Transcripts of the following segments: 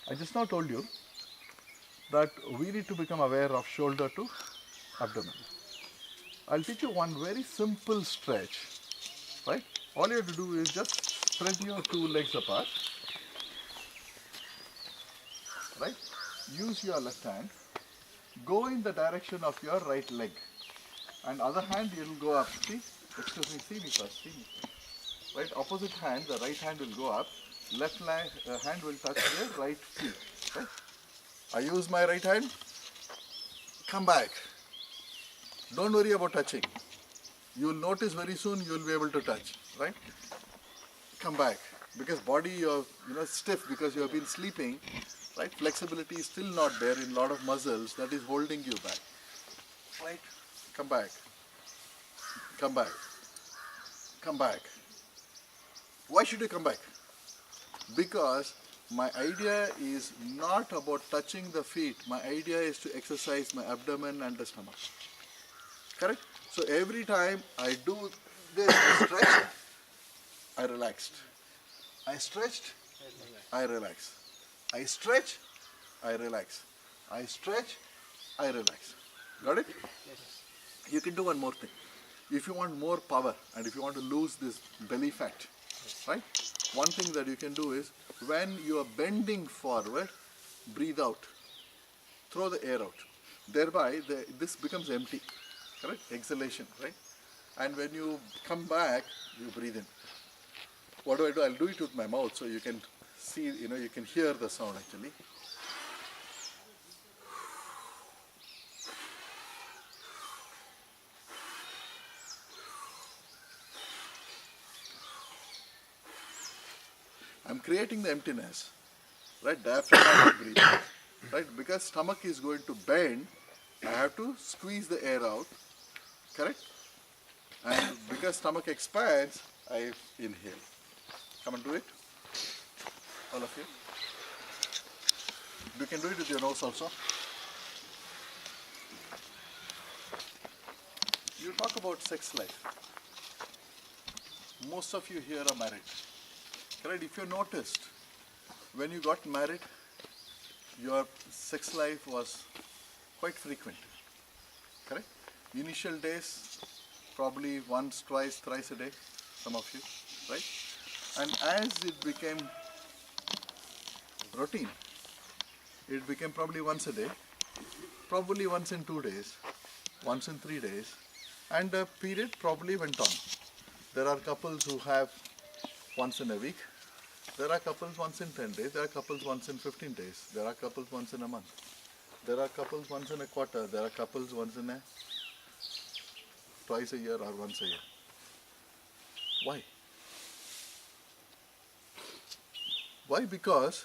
I just now told you that we need to become aware of shoulder to abdomen. I'll teach you one very simple stretch, right? All you have to do is just spread your two legs apart, right? Use your left hand, go in the direction of your right leg, and other hand you will go up. See? Excuse me, see me first, see me. Right, opposite hand, the right hand will go up, left hand will touch the right feet. Right? I use my right hand, come back. Don't worry about touching. You will notice very soon you will be able to touch. Right? Come back. Because body you're stiff because you have been sleeping. Right? Flexibility is still not there in a lot of muscles that is holding you back. Right? Come back. Come back. Come back. Why should you come back? Because my idea is not about touching the feet. My idea is to exercise my abdomen and the stomach. Correct? So every time I do this, I stretch, I relaxed. I stretched, I relax. I stretch, I relax. I stretch, I relax. Got it? Yes. You can do one more thing. If you want more power and if you want to lose this belly fat, right? One thing that you can do is when you are bending forward, breathe out. Throw the air out. Thereby, this becomes empty. Correct? Exhalation, right? And when you come back, you breathe in. What do? I'll do it with my mouth so you can see, you can hear the sound actually. I'm creating the emptiness, right? Diaphragmatic breathing, right? Because stomach is going to bend, I have to squeeze the air out, correct? And because stomach expands, I inhale. Come and do it, all of you. You can do it with your nose also. You talk about sex life. Most of you here are married. Correct? If you noticed, when you got married, your sex life was quite frequent. Correct? Initial days, probably once, twice, thrice a day, some of you, right? And as it became routine, it became probably once a day, probably once in 2 days, once in 3 days, and the period probably went on. There are couples who have once in a week. There are couples once in 10 days, there are couples once in 15 days, there are couples once in a month, there are couples once in a quarter, there are couples once in twice a year or once a year. Why? Why? Because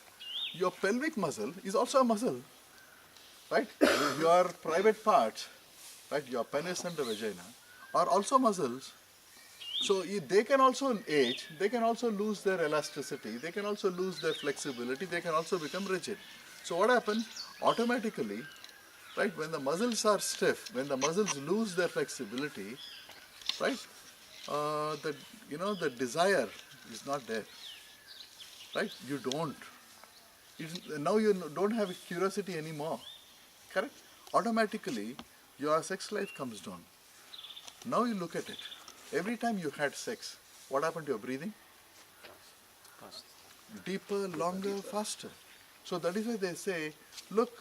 your pelvic muscle is also a muscle, right? Your private parts, right, your penis and the vagina are also muscles. So they can also age, they can also lose their elasticity, they can also lose their flexibility, they can also become rigid. So what happens? Automatically, right, when the muscles are stiff, when the muscles lose their flexibility, right, the desire is not there, right? You don't. Now you don't have curiosity anymore, correct? Automatically, your sex life comes down. Now you look at it. Every time you had sex, what happened to your breathing? Fast. Deeper, longer, faster. So that is why they say, look,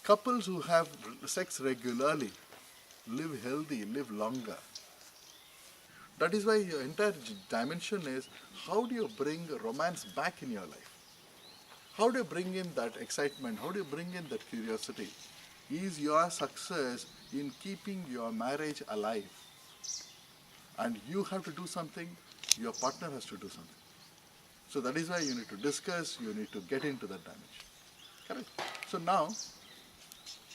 couples who have sex regularly live healthy, live longer. That is why your entire dimension is, how do you bring romance back in your life? How do you bring in that excitement? How do you bring in that curiosity? Is your success in keeping your marriage alive? And you have to do something, your partner has to do something. So that is why you need to discuss, you need to get into that dimension. Correct? So now,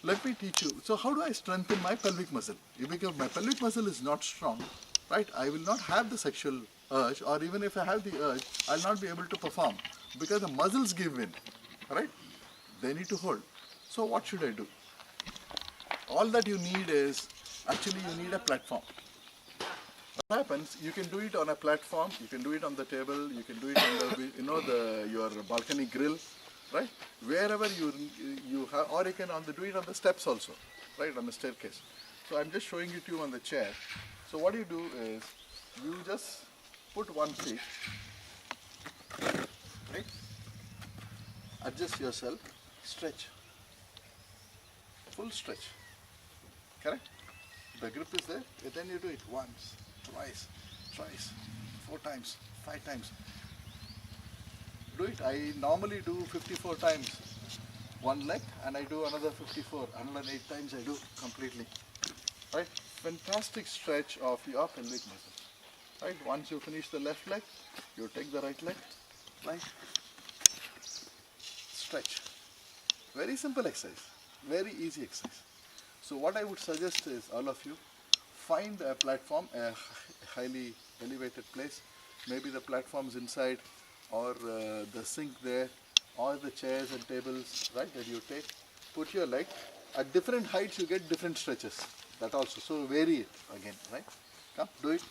let me teach you. So how do I strengthen my pelvic muscle? Because my pelvic muscle is not strong, right? I will not have the sexual urge, or even if I have the urge, I'll not be able to perform because the muscles give in, right? They need to hold. So what should I do? All that you need is, actually you need a platform. What happens? You can do it on a platform, you can do it on the table, you can do it on the your balcony grill, right? Wherever you have, or you can do it on the steps also, right, on the staircase. So I'm just showing it to you on the chair. So what you do is you just put one feet, right? Adjust yourself, stretch, full stretch, correct? The grip is there, and then you do it once, twice, thrice, 4 times, 5 times. Do it. I normally do 54 times one leg, and I do another 54, 108 times I do completely. Right? Fantastic stretch of your pelvic muscle. Right? Once you finish the left leg, you take the right leg, right? Stretch. Very simple exercise, very easy exercise. So what I would suggest is all of you find a platform, a highly elevated place. Maybe the platform's inside, or the sink there, or the chairs and tables, right, that you take. Put your leg. At different heights you get different stretches. That also. So vary it again, right? Come, do it.